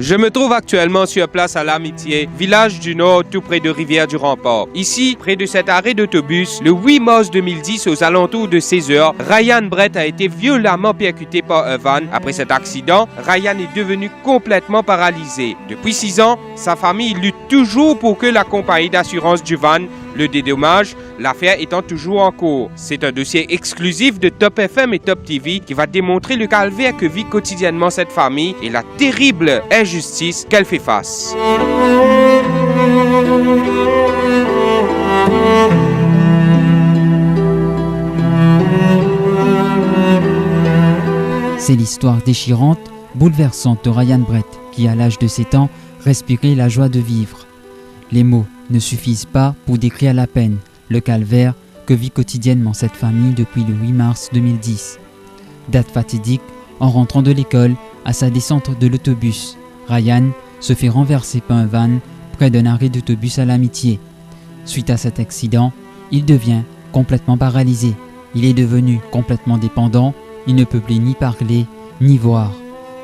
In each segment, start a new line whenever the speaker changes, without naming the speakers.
Je me trouve actuellement sur place à l'Amitié, village du Nord, tout près de Rivière-du-Rempart. Ici, près de cet arrêt d'autobus, le 8 mars 2010, aux alentours de 16h, Ryan Brett a été violemment percuté par un van. Après cet accident, Ryan est devenu complètement paralysé. Depuis 6 ans, sa famille lutte toujours pour que la compagnie d'assurance du van le dédommage, l'affaire étant toujours en cours. C'est un dossier exclusif de Top FM et Top TV qui va démontrer le calvaire que vit quotidiennement cette famille et la terrible injustice qu'elle fait face.
C'est l'histoire déchirante, bouleversante de Ryan Brett qui, à l'âge de 7 ans, respirait la joie de vivre. Les mots ne suffisent pas pour décrire la peine, le calvaire que vit quotidiennement cette famille depuis le 8 mars 2010. Date fatidique, en rentrant de l'école, à sa descente de l'autobus, Ryan se fait renverser par un van près d'un arrêt d'autobus à l'Amitié. Suite à cet accident, il devient complètement paralysé. Il est devenu complètement dépendant, il ne peut plus ni parler, ni voir.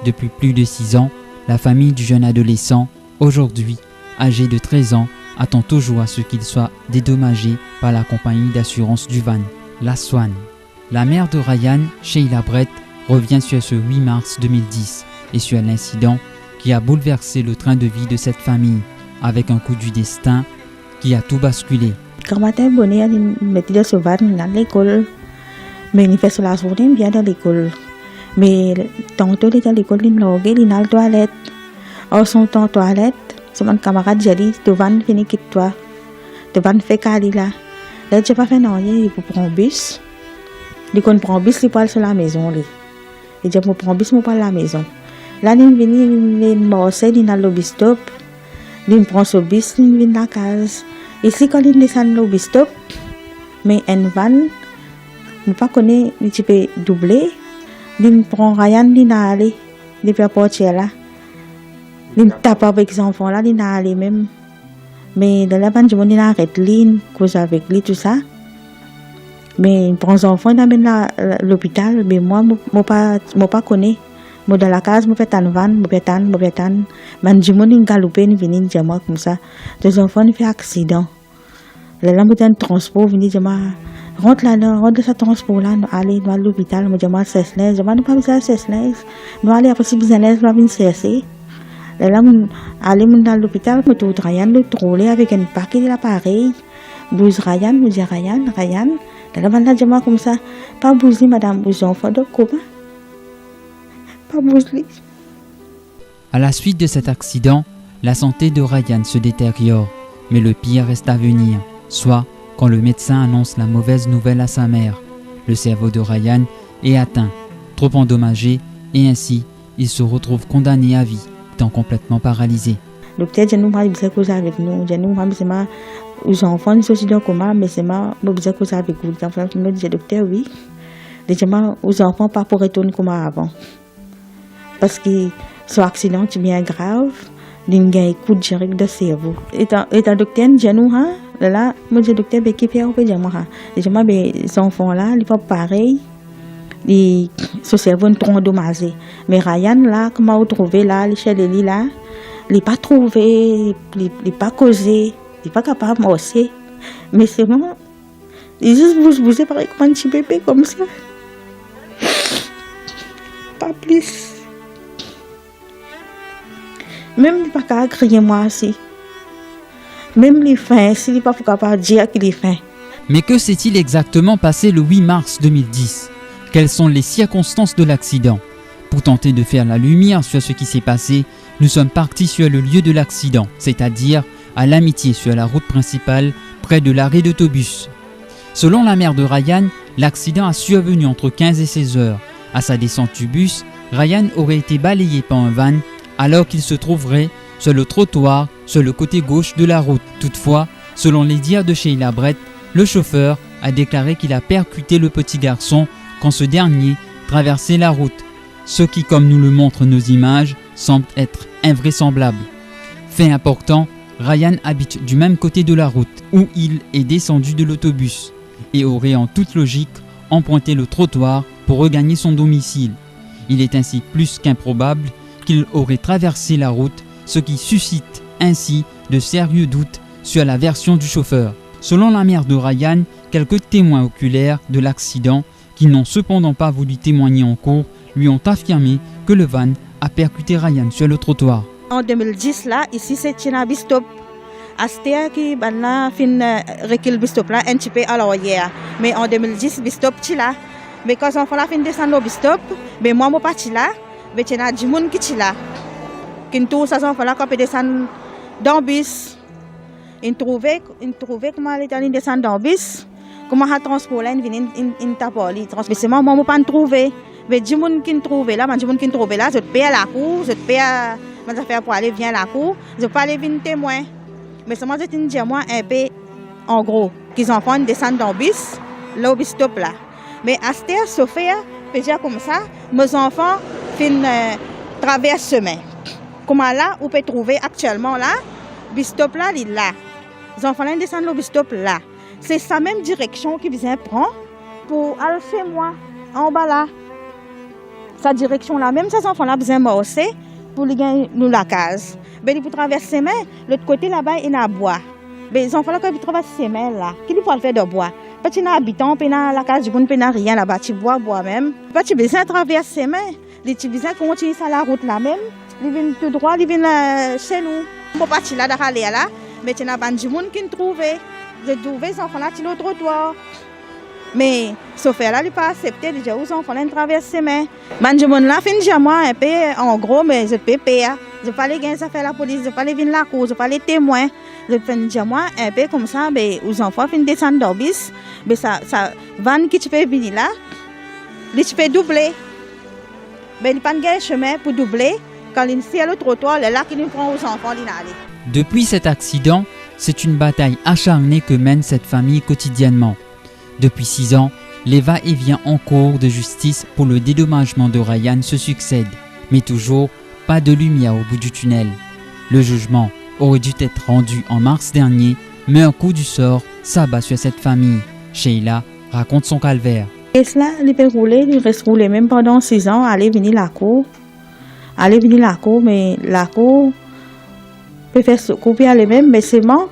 Depuis plus de 6 ans, la famille du jeune adolescent, aujourd'hui âgé de 13 ans, attend toujours à ce qu'il soit dédommagé par la compagnie d'assurance du van, la Swan. La mère de Ryan, Sheila Brett, revient sur ce 8 mars 2010 et sur l'incident qui a bouleversé le train de vie de cette famille, avec un coup du destin qui a tout basculé.
Quand matin, bonnet, il mettait dans ce van à l'école, mais il fait la journée bien dans l'école. Mais tantôt, il est à l'école, il est à la toilette. En son temps toilette, c'est mon camarade j'ai dit, tu vas finir quitte toi. Tu vas faire caler là. Là, j'ai pas fait non, il faut prendre un bus. Il prend un bus, il parle sur la maison. Il dit, je prends un bus, je parle à la maison. Là, il vient, il Marseille, il a le bus stop. Il prend ce bus, il vient à la case. Ici, quand il descend le bus stop, mais un van, je ne sais pas connaître, il peut doubler. Il prend Ryan, il a allé, il fait porter là. Il tape avec les enfants là, il a allé même. Mais dans la bande, il arrête, il cause avec lui, tout ça. Mais il prend les enfants, il amène à l'hôpital. Mais moi, je ne pas connais. Moi, dans la case, je fais un van, je fais un. Mais je me galopé, je viens de moi comme ça. Les enfants, ils font un accident. Là, je fais un transport, je viens de moi. Rentre là, rentre ce transport là, aller à l'hôpital, je dis moi, c'est là, je ne pas besoin de c'est là. Nous aller après, si besoin d'aide, je vais venir chercher. Là, aller à l'hôpital, je trouve Ryan, le troller avec un paquet d'appareils. Bouge Ryan, je dis Ryan. Là, je dis moi comme ça, pas bouger madame, bouge enfant de comment? Pas bouger.
À la suite de cet accident, la santé de Ryan se détériore, mais le pire reste à venir, soit quand le médecin annonce la mauvaise nouvelle à sa mère. Le cerveau de Ryan est atteint, trop endommagé, et ainsi, il se retrouve condamné à vie, étant complètement paralysé.
Le docteur dit nous pas besoin causer avec nous, dit nous pas besoin aux enfants ils sont aussi dans coma mais c'est pas besoin causer avec vous. Le dit docteur oui. Déjà aux enfants pas pour retourner comme avant. Parce que ce accident est bien grave, il y a un coup direct de cerveau. Et le docteur dit nous là moi dis docteur ben qui fait on peut dire moi déjà les enfants là ils pas pareil. Ce cerveau est trop endommagé. Mais Ryan là comment vous trouvez là chez Lily là il n'est pas trouvé, il n'est pas causé, il n'est pas capable de marcher. Mais c'est vraiment, il juste bouger pareil comme un petit bébé comme ça. Pas plus. Même il n'est pas capable de crier moi aussi. Même les fins, s'il n'est pas capable de dire qu'il est faim.
Mais que s'est-il exactement passé le 8 mars 2010 ? Quelles sont les circonstances de l'accident ? Pour tenter de faire la lumière sur ce qui s'est passé, nous sommes partis sur le lieu de l'accident, c'est-à-dire à l'Amitié sur la route principale, près de l'arrêt d'autobus. Selon la mère de Ryan, l'accident a survenu entre 15 et 16 heures. À sa descente du bus, Ryan aurait été balayé par un van alors qu'il se trouverait sur le trottoir sur le côté gauche de la route. Toutefois, selon les dires de Sheila Brett, le chauffeur a déclaré qu'il a percuté le petit garçon quand ce dernier traversait la route. Ce qui, comme nous le montrent nos images, semble être invraisemblable. Fait important, Ryan habite du même côté de la route où il est descendu de l'autobus et aurait en toute logique emprunté le trottoir pour regagner son domicile. Il est ainsi plus qu'improbable qu'il aurait traversé la route, ce qui suscite ainsi de sérieux doutes sur la version du chauffeur. Selon la mère de Ryan, quelques témoins oculaires de l'accident, qui n'ont cependant pas voulu témoigner en cours, lui ont affirmé que le van a percuté Ryan sur le trottoir.
En 2010, là, ici, c'est China Bistop. Astea qui banna fin recul Bistop là, un petit peu à l'arrière. Mais en 2010, Bistop Chila. Mais quand on fait la fin descendre au Bistop, mais moi, je suis pas là. Mais il y a des gens qui sont là. Qui tout ça, on fait là, quand on descend dans le bus. Ils trouvaient comment aller descendre dans le bus. Comment on transport là, ils viennent taper. Mais moi, je ne pas trouver. Mais des gens qui trouvent là, je paye à la cour, je paye à mes affaires pour aller venir à la cour, je peux aller venir témoin. Mais seulement je dis moi un peu en gros qu'ils enfants descendent dans le bus, là au bus stop là. Mais à cette heure, Sophia, peut dire comme ça, mes enfants traversent le chemin. Comment là, on peut trouver actuellement là, bus stop là, il est là. Les enfants là descendent au bus stop là. C'est sa même direction qu'ils viennent prendre pour aller chez moi, en bas là. Sa direction là, même ces enfants là besoin marcher pour les gagner nous la case. Ben pour traverser mais l'autre côté là-bas il y a bois. Ben les enfants là quand ils traversent ces mains là, qui lui faut faire de bois. Pas tu n'as habitant, puis dans la case du bon, puis n'a rien là-bas, tu bois même. Pas tu besoin traverser mais les petits besoin continuer sur la route là même. Ils viennent tout droit, ils viennent chez nous. Faut pas tu là d'aller là, mais tu n'as pas du monde qui trouve. Je trouve les enfants là sur le trottoir. Mais sauf là, il n'a pas accepté de dire aux enfants de traverser. Mais je là, fin moi un peu en gros, mais je peux payer. Je ne peux pas les gagner, ça fait la police, je ne peux pas les venir la cour, je ne peux pas les témoins. Je peux moi un peu comme ça, mais aux enfants fin descendre dans le bus. Mais ça van qui tu peux venir là, tu peux doubler. Mais il n'y a pas de chemin pour doubler. Quand il est sur le trottoir, c'est là qu'il prend aux enfants d'aller.
Depuis cet accident, c'est une bataille acharnée que mène cette famille quotidiennement. Depuis 6 ans, les va-et-vient en cours de justice pour le dédommagement de Ryan se succèdent, mais toujours pas de lumière au bout du tunnel. Le jugement aurait dû être rendu en mars dernier, mais un coup du sort s'abat sur cette famille. Sheila raconte son calvaire.
Et cela, il reste roulé même pendant 6 ans, aller venir la cour, mais la cour peut faire ce coup, aller même, mais c'est bon.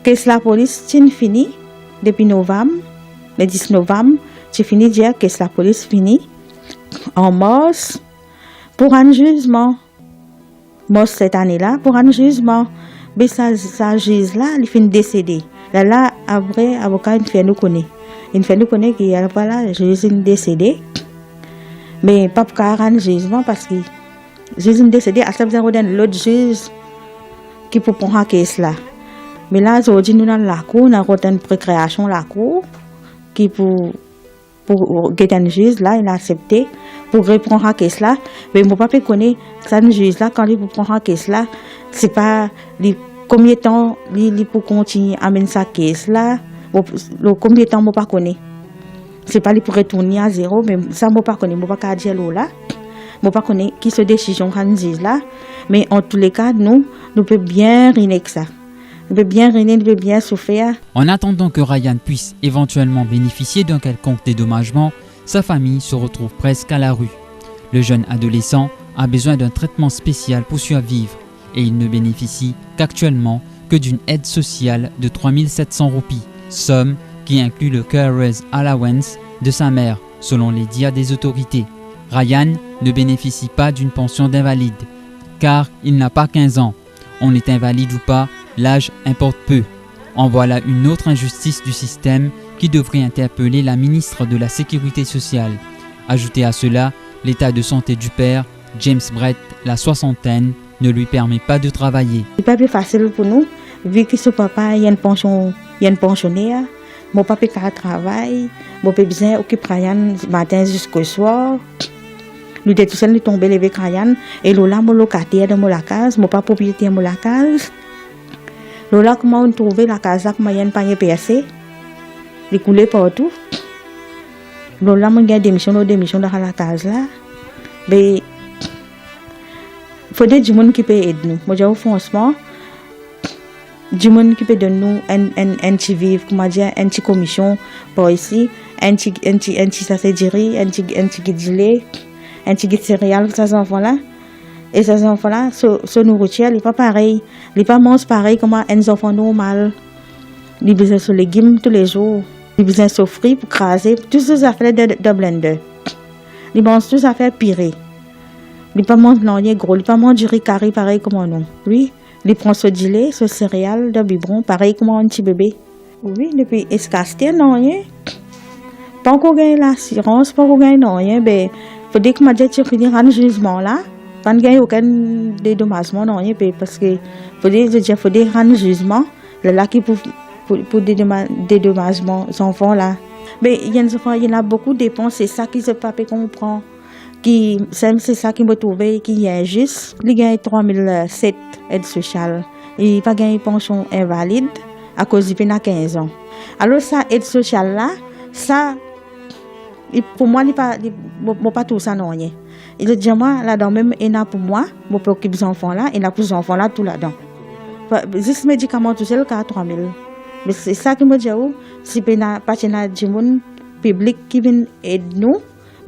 Que la police tient fini. Depuis novembre, le 10 novembre, j'ai fini de dire que la police finit en mars pour un jugement. Mars cette année-là pour un jugement. Mais ça juge là, il finit décédé. Là, après, avocat, il fait nous connaître. Il fait nous connaître qu'il y a pas là, le juge est décédé. Mais pas pour un jugement parce que le juge est décédé, à ça, vous avez l'autre juge qui peut prendre la caisse là. Mais là, aujourd'hui, nous dans la cour, nous avons une précréation la cour qui pour un juge là, il a accepté pour répondre à la caisse là. Mais mon papa connaît ça le juge là quand il pour prendre la caisse là, c'est pas combien de temps il pour continuer à mener sa caisse là, combien de temps mon pas connaît. C'est pas lui pour retourner à zéro, mais ça mon pas connaît, mon pas dire là. Mon pas connaît qui se décision quand juge là, mais en tous les cas nous peut bien rire avec ça. Il veut bien régner, il veut bien souffrir.
En attendant que Ryan puisse éventuellement bénéficier d'un quelconque dédommagement, sa famille se retrouve presque à la rue. Le jeune adolescent a besoin d'un traitement spécial pour survivre et il ne bénéficie qu'actuellement que d'une aide sociale de 3700 roupies, somme qui inclut le Carer's Allowance de sa mère, selon les dires des autorités. Ryan ne bénéficie pas d'une pension d'invalide, car il n'a pas 15 ans. On est invalide ou pas, l'âge importe peu. En voilà une autre injustice du système qui devrait interpeller la ministre de la Sécurité sociale. Ajoutez à cela, l'état de santé du père, James Brett, la soixantaine, ne lui permet pas de travailler.
C'est pas plus facile pour nous, vu que son papa il y a une pensionnaire, mon papa qui travaille, mon papa besoin occupe Ryan matin jusqu'au soir. Nous sommes tous seuls tombés lever Ryan et là mon locataire de mon case, mon papa propriétaire de mon case. Là, comment on trouve la case, comment il y a un panier percé, il coulait partout. Là, on a des démission dans la case là. Mais il faut des gens qui peuvent aider nous. Moi, franchement, des gens qui peuvent donner nous un petit vivre, comment dire, un petit commission pour ici, un petit ça c'est dire, un petit guidilé, un petit de céréales pour ces enfants-là. Et ces enfants-là, se nourriture, n'est pas pareil. Ils ne mangent pas pareil comme un enfant normal. Ils ont besoin de légumes tous les jours. Ils ont besoin de frites pour craser. Toutes ces affaires de blender. Ils mangent toutes ces affaires pirées. Ils ne mangent pas de gros. Ils ne mangent pas du riz carré pareil comme nous. Oui. Ils prennent ce lait, ce céréales, de biberon, pareil comme un petit bébé. Oui, depuis escasté, non, rien. Pas encore gagné l'assurance, pas encore gagné rien. Il faut dire que ma dette finit un jugement là. Pas gagné aucun dédommagement, non, rien. Parce que faut dire un jugement. Là qui pour dédommagement, les enfants là. Mais il y en a beaucoup de dépenses, c'est ça qui se pape comprend. C'est ça qui me trouvait qui est injuste. Il gagne 3007 aides sociales. Il pas gagné pension invalide à cause qu'il a 15 ans. Alors ça aide sociale là, ça pour moi il pas tout ça non rien. Il dit moi là-dedans même il a pour moi, me préoccupe les enfants là, il a pour les enfants là tout là-dedans. Juste médicaments tout seul qu'à 3000. Mais c'est ça qui me dit si pas du monde public qui vient aider nous.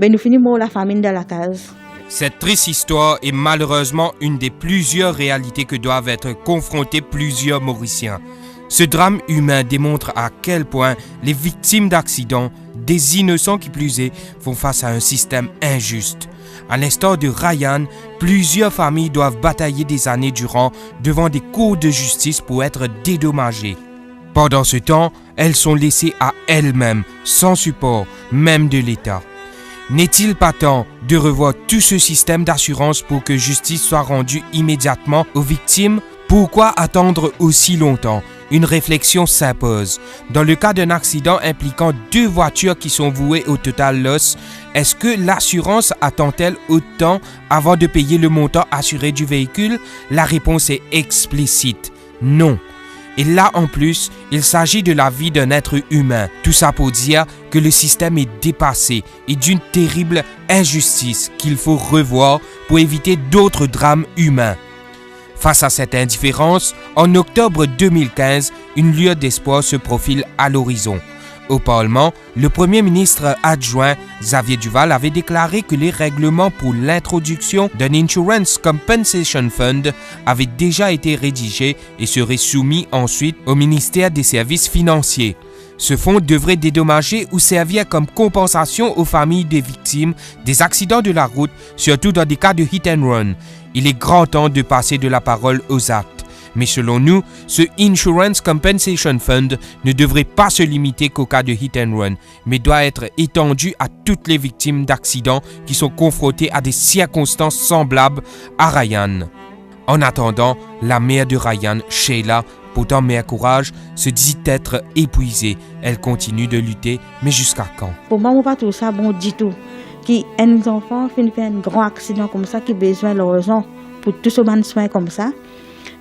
Ben nous finissons la famine dans la case.
Cette triste histoire est malheureusement une des plusieurs réalités que doivent être confrontés plusieurs Mauriciens. Ce drame humain démontre à quel point les victimes d'accidents, des innocents qui plus est, font face à un système injuste. À l'instar de Ryan, plusieurs familles doivent batailler des années durant devant des cours de justice pour être dédommagées. Pendant ce temps, elles sont laissées à elles-mêmes, sans support, même de l'État. N'est-il pas temps de revoir tout ce système d'assurance pour que justice soit rendue immédiatement aux victimes? Pourquoi attendre aussi longtemps? Une réflexion s'impose. Dans le cas d'un accident impliquant 2 voitures qui sont vouées au total loss, est-ce que l'assurance attend-elle autant avant de payer le montant assuré du véhicule? La réponse est explicite. Non. Et là, en plus, il s'agit de la vie d'un être humain. Tout ça pour dire que le système est dépassé et d'une terrible injustice qu'il faut revoir pour éviter d'autres drames humains. Face à cette indifférence, en octobre 2015, une lueur d'espoir se profile à l'horizon. Au Parlement, le Premier ministre adjoint Xavier Duval avait déclaré que les règlements pour l'introduction d'un Insurance Compensation Fund avaient déjà été rédigés et seraient soumis ensuite au ministère des Services financiers. Ce fonds devrait dédommager ou servir comme compensation aux familles des victimes des accidents de la route, surtout dans des cas de hit and run. Il est grand temps de passer de la parole aux actes. Mais selon nous, ce Insurance Compensation Fund ne devrait pas se limiter qu'au cas de hit and run, mais doit être étendu à toutes les victimes d'accidents qui sont confrontées à des circonstances semblables à Ryan. En attendant, la mère de Ryan, Sheila, pourtant mère courage, se dit être épuisée. Elle continue de lutter, mais jusqu'à quand?
Pour moi, on pas tout ça bon du tout. Qui un enfant fait un grand accident comme ça, qui a besoin de l'argent pour tout ce bon soin comme ça.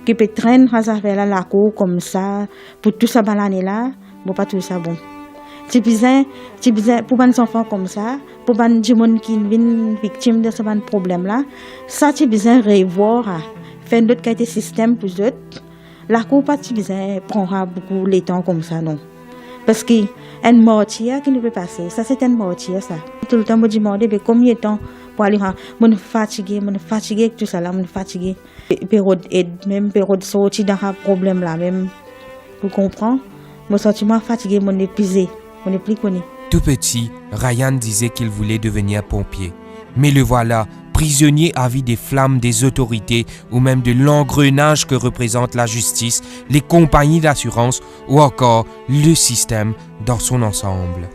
Qui peut traîner à faire la cour comme ça, pour tout ça l'année là, bon pas tout ça bon. Tu besoin pour les enfants comme ça, pour les gens qui viennent victimes de ce problème là, ça tu besoin revoir, faire d'autres qualité système pour eux. La cour pas tu besoin prendra beaucoup le temps comme ça non. Parce que une mortière qui ne peut passer, ça c'est une mortière ça. Tout le temps me demander combien de temps pour aller me fatigué tout ça là, me fatigué. Période aide, même période sortie dans un problème là même. Vous comprenez? Mon sentiment fatigué, mon épuisé, mon est plus connu.
Tout petit, Ryan disait qu'il voulait devenir pompier. Mais le voilà, prisonnier à vie des flammes des autorités ou même de l'engrenage que représente la justice, les compagnies d'assurance ou encore le système dans son ensemble.